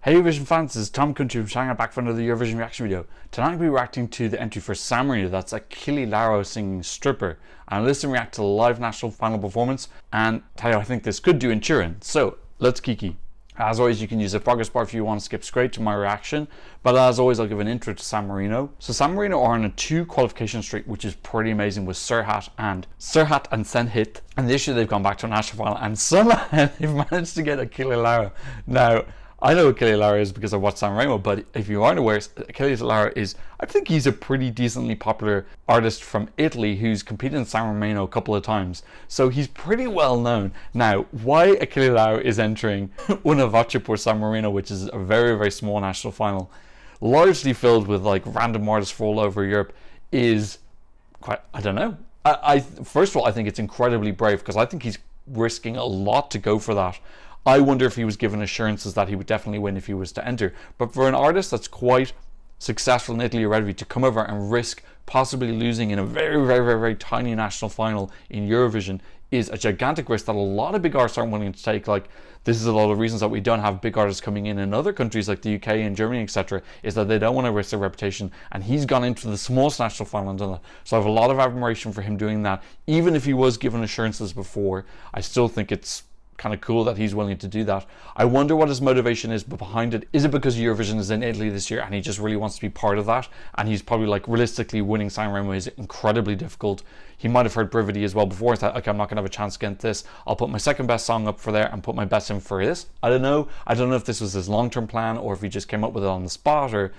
Hey Eurovision fans, this is Tom Country from Shanghai back for another Eurovision reaction video. Tonight we'll be reacting to the entry for San Marino, that's Achille Lauro singing Stripper. And listen, react to the live national final performance and tell you I think this could do in Turin. So, let's kiki. As always, you can use a progress bar if you want to skip straight to my reaction. But as always, I'll give an intro to San Marino. So San Marino are on a 2 qualification streak, which is pretty amazing with Serhat and Senhit. And this year they've gone back to a national final and somehow they've managed to get Achille Lauro. Now, I know Achille Lauro is because I watched San Marino, but if you aren't aware, Achille Lauro is, I think he's a pretty decently popular artist from Italy who's competed in San Marino a couple of times. So he's pretty well known. Now, why Achille Lauro is entering Una Voce por San Marino, which is a very, very small national final, largely filled with like random artists from all over Europe, is quite, I don't know. First of all, I think it's incredibly brave because I think he's risking a lot to go for that. I wonder if he was given assurances that he would definitely win if he was to enter. But for an artist that's quite successful in Italy already to come over and risk possibly losing in a very, very, very, very tiny national final in Eurovision is a gigantic risk that a lot of big artists aren't willing to take. Like, this is a lot of reasons that we don't have big artists coming in other countries like the UK and Germany, etc., is that they don't want to risk their reputation. And he's gone into the smallest national final and done that. So I have a lot of admiration for him doing that. Even if he was given assurances before, I still think it's kind of cool that he's willing to do that. I wonder what his motivation is behind it. Is it because Eurovision is in Italy this year and he just really wants to be part of that? And he's probably like, realistically, winning San Marino is incredibly difficult. He might have heard Brividi as well before and thought, okay, I'm not going to have a chance against this. I'll put my second best song up for there and put my best in for this. I don't know. I don't know if this was his long-term plan or if he just came up with it on the spot, or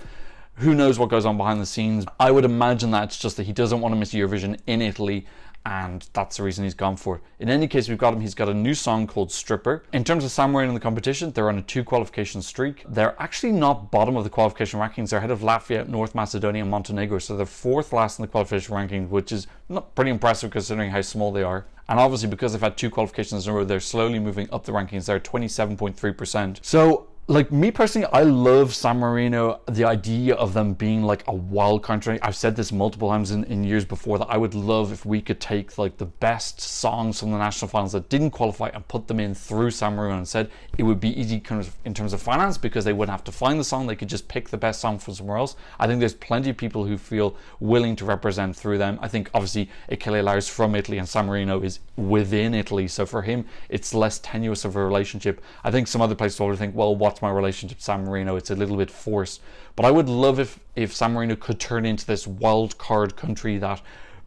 who knows what goes on behind the scenes. I would imagine that it's just that he doesn't want to miss Eurovision in Italy, and that's the reason he's gone for it. In any case, we've got him. He's got a new song called Stripper. In terms of San Marino in the competition, they're on a 2 qualification streak. They're actually not bottom of the qualification rankings. They're ahead of Latvia, North Macedonia, and Montenegro. So they're 4th last in the qualification rankings, which is not pretty impressive considering how small they are. And obviously, because they've had 2 qualifications in a row, they're slowly moving up the rankings. They're 27.3%. So, like, me personally, I love San Marino, the idea of them being like a wild country. I've said this multiple times in years before that I would love if we could take like the best songs from the national finals that didn't qualify and put them in through San Marino, and said it would be easy kind of in terms of finance because they wouldn't have to find the song. They could just pick the best song from somewhere else. I think there's plenty of people who feel willing to represent through them. I think obviously Achille Lauro is from Italy and San Marino is within Italy, so for him it's less tenuous of a relationship. I think some other places will think, well, what's my relationship to San Marino? It's a little bit forced. But I would love if San Marino could turn into this wild card country that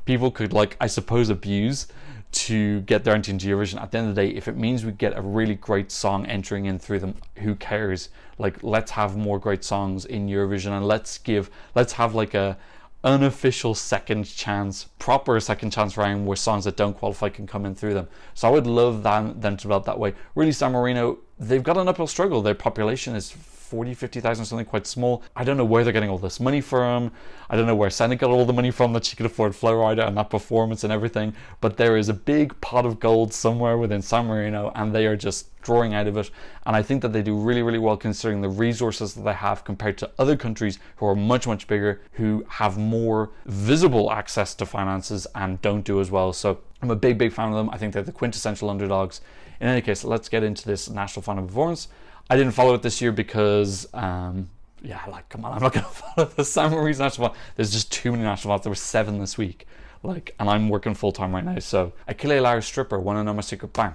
people could, like, I suppose, abuse to get their entry into Eurovision. At the end of the day, if it means we get a really great song entering in through them, who cares? Like, let's have more great songs in Eurovision, and let's have like a unofficial second chance, proper second chance round where songs that don't qualify can come in through them. So I would love them to develop that way. Really, San Marino, they've got an uphill struggle. Their population is 40,000-50,000, something quite small. I don't know where they're getting all this money from. I don't know where Senna got all the money from that she could afford Flowrider and that performance and everything. But there is a big pot of gold somewhere within San Marino, and they are just drawing out of it. And I think that they do really, really well considering the resources that they have compared to other countries who are much, much bigger, who have more visible access to finances and don't do as well. So I'm a big, big fan of them. I think they're the quintessential underdogs. In any case, let's get into this national final performance. I didn't follow it this year because, yeah, like, come on, I'm not going to follow the San Marino national final. There's just too many national finals. There were 7 this week. Like, and I'm working full time right now. So, Achille Lauro Stripper, Wanna Know My Secret, bang.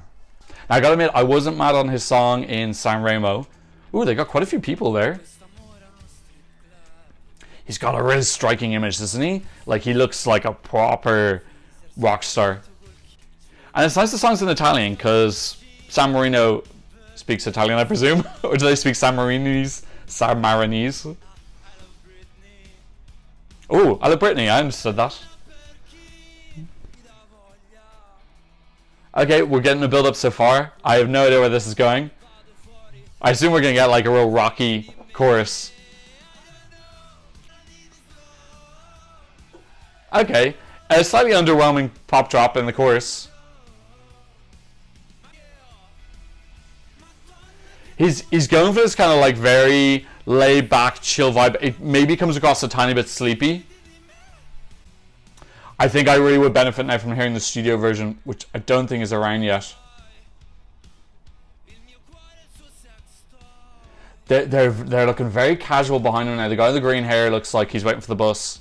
Now, I gotta admit, I wasn't mad on his song in San Remo. Ooh, they got quite a few people there. He's got a really striking image, doesn't he? Like, he looks like a proper rock star. And it's nice the song's in Italian because San Marino speaks Italian, I presume. Or do they speak San Marinese? San Marinese? Oh, I love Britney, I understood that. Okay, we're getting a build up so far. I have no idea where this is going. I assume we're gonna get like a real rocky chorus. Okay, a slightly underwhelming pop drop in the chorus. He's going for this kind of like very laid back, chill vibe. It maybe comes across a tiny bit sleepy. I think I really would benefit now from hearing the studio version, which I don't think is around yet. They're looking very casual behind him now. The guy with the green hair looks like he's waiting for the bus.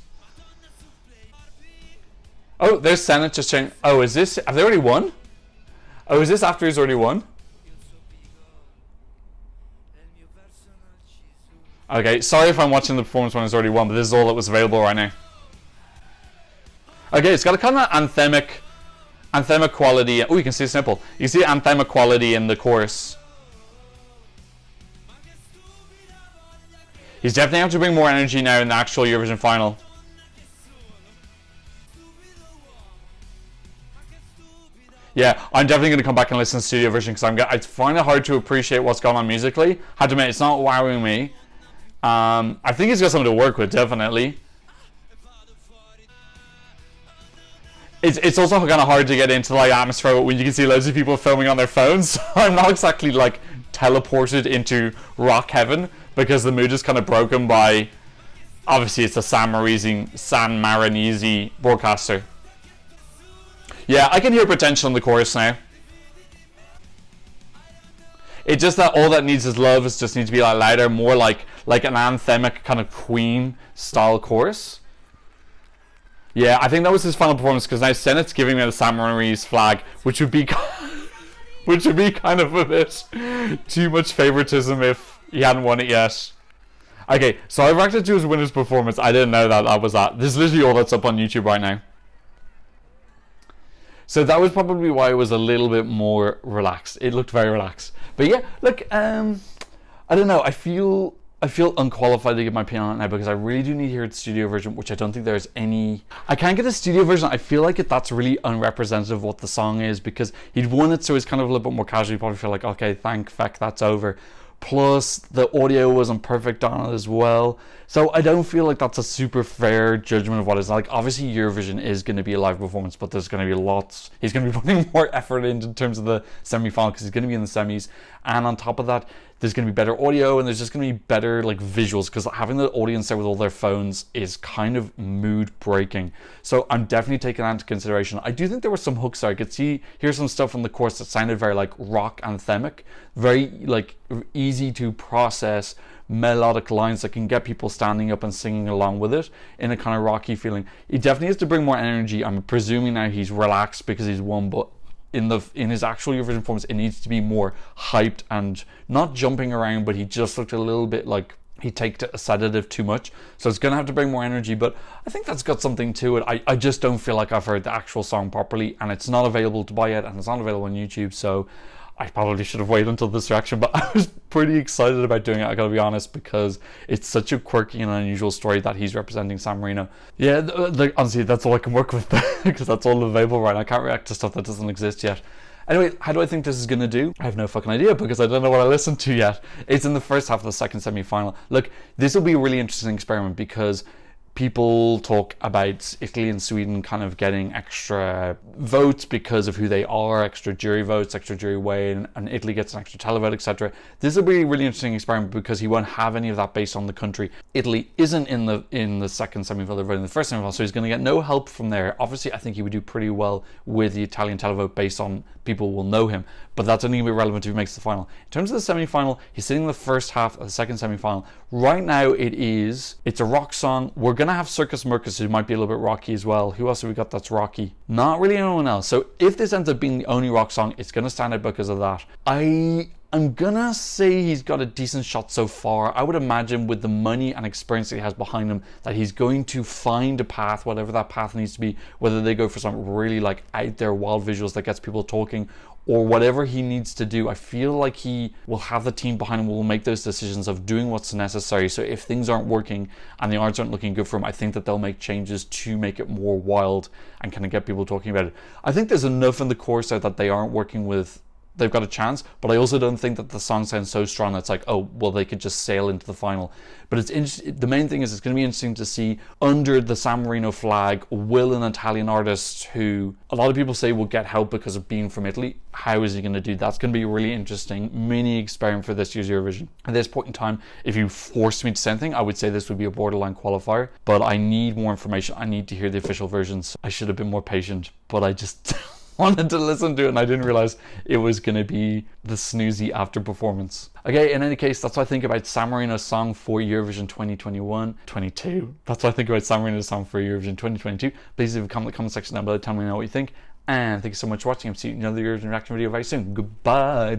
Oh, there's Senate just changing. Oh, is this... Have they already won? Oh, is this after he's already won? Okay, sorry if I'm watching the performance when he's already won, but this is all that was available right now. Okay, it's got a kind of anthemic quality. Oh, you can see a nipple. You see anthemic quality in the chorus. He's definitely have to bring more energy now in the actual Eurovision final. Yeah, I'm definitely going to come back and listen to the studio version because I find it hard to appreciate what's going on musically. I have to admit, it's not wowing me. I think he's got something to work with, definitely. It's also kind of hard to get into like atmosphere when you can see loads of people filming on their phones. So I'm not exactly like teleported into rock heaven because the mood is kind of broken by, obviously it's a San Marinese broadcaster. Yeah, I can hear potential in the chorus now. It's just that all that needs is love. It just needs to be like louder, more like an anthemic kind of Queen style chorus. Yeah, I think that was his final performance because now Senate's giving me the San Marino's flag, which would be kind of a bit too much favoritism if he hadn't won it yet. Okay, so I reacted to his winner's performance. I didn't know that was that. This is literally all that's up on YouTube right now. So that was probably why it was a little bit more relaxed. It looked very relaxed. But yeah, look, I don't know. I feel unqualified to give my opinion on it now because I really do need to hear the studio version, which I don't think there's any. I can't get a studio version. I feel like that's really unrepresentative of what the song is because he'd won it, so he's kind of a little bit more casual. You probably feel like, okay, thank feck, that's over. Plus, the audio wasn't perfect on it as well. So I don't feel like that's a super fair judgment of what it's like. Obviously, Eurovision is going to be a live performance, but there's going to be lots. He's going to be putting more effort in terms of the semi-final because he's going to be in the semis. And on top of that, there's going to be better audio and there's just going to be better like visuals because having the audience there with all their phones is kind of mood breaking. So I'm definitely taking that into consideration. I do think there were some hooks there. I could hear some stuff on the chorus that sounded very like rock anthemic, very like easy to process melodic lines that can get people standing up and singing along with it in a kind of rocky feeling. He definitely has to bring more energy. I'm presuming now he's relaxed because he's won, but in his actual Eurovision performance, it needs to be more hyped and not jumping around, but he just looked a little bit like he taked a sedative too much. So it's going to have to bring more energy, but I think that's got something to it. I just don't feel like I've heard the actual song properly, and it's not available to buy yet, and it's not available on YouTube, so I probably should have waited until this reaction, but I was pretty excited about doing it, I gotta be honest, because it's such a quirky and unusual story that he's representing San Marino. Yeah, honestly, that's all I can work with because that's all available right now. I can't react to stuff that doesn't exist yet. Anyway, how do I think this is going to do? I have no fucking idea because I don't know what I listened to yet. It's in the first half of the second semi-final. Look, this will be a really interesting experiment because people talk about Italy and Sweden kind of getting extra votes because of who they are, extra jury votes, extra jury weight, and Italy gets an extra televote, etc. This will be a really interesting experiment because he won't have any of that based on the country. Italy isn't in the second semi-final, they're in the first semi-final, so he's going to get no help from there. Obviously, I think he would do pretty well with the Italian televote based on people will know him, but that's only going to be relevant if he makes the final. In terms of the semi-final, he's sitting in the first half of the second semi-final. Right now, it's a rock song. We're going to have Circus Mircus, who might be a little bit rocky as well. Who else have we got that's rocky? Not really anyone else. So if this ends up being the only rock song, it's going to stand out because of that. I'm gonna say he's got a decent shot so far. I would imagine with the money and experience that he has behind him that he's going to find a path, whatever that path needs to be, whether they go for some really like out there wild visuals that gets people talking or whatever he needs to do. I feel like he will have the team behind him, will make those decisions of doing what's necessary. So if things aren't working and the odds aren't looking good for him, I think that they'll make changes to make it more wild and kind of get people talking about it. I think there's enough in the chorus there that they aren't working with, they've got a chance, but I also don't think that the song sounds so strong that's like, oh, well, they could just sail into the final. But it's interesting. The main thing is it's going to be interesting to see under the San Marino flag, will an Italian artist who a lot of people say will get help because of being from Italy, how is he going to do? That's going to be a really interesting mini experiment for this year's Eurovision. At this point in time, if you forced me to say anything, I would say this would be a borderline qualifier, but I need more information. I need to hear the official versions. I should have been more patient, but I just wanted to listen to it and I didn't realize it was going to be the snoozy after performance. Okay, in any case, that's what I think about San Marino's song for Eurovision 2021-22. That's what I think about San Marino's song for Eurovision 2022. Please leave a comment in the comment section down below, tell me what you think. And thank you so much for watching. I'll see you in another Eurovision reaction video very soon. Goodbye.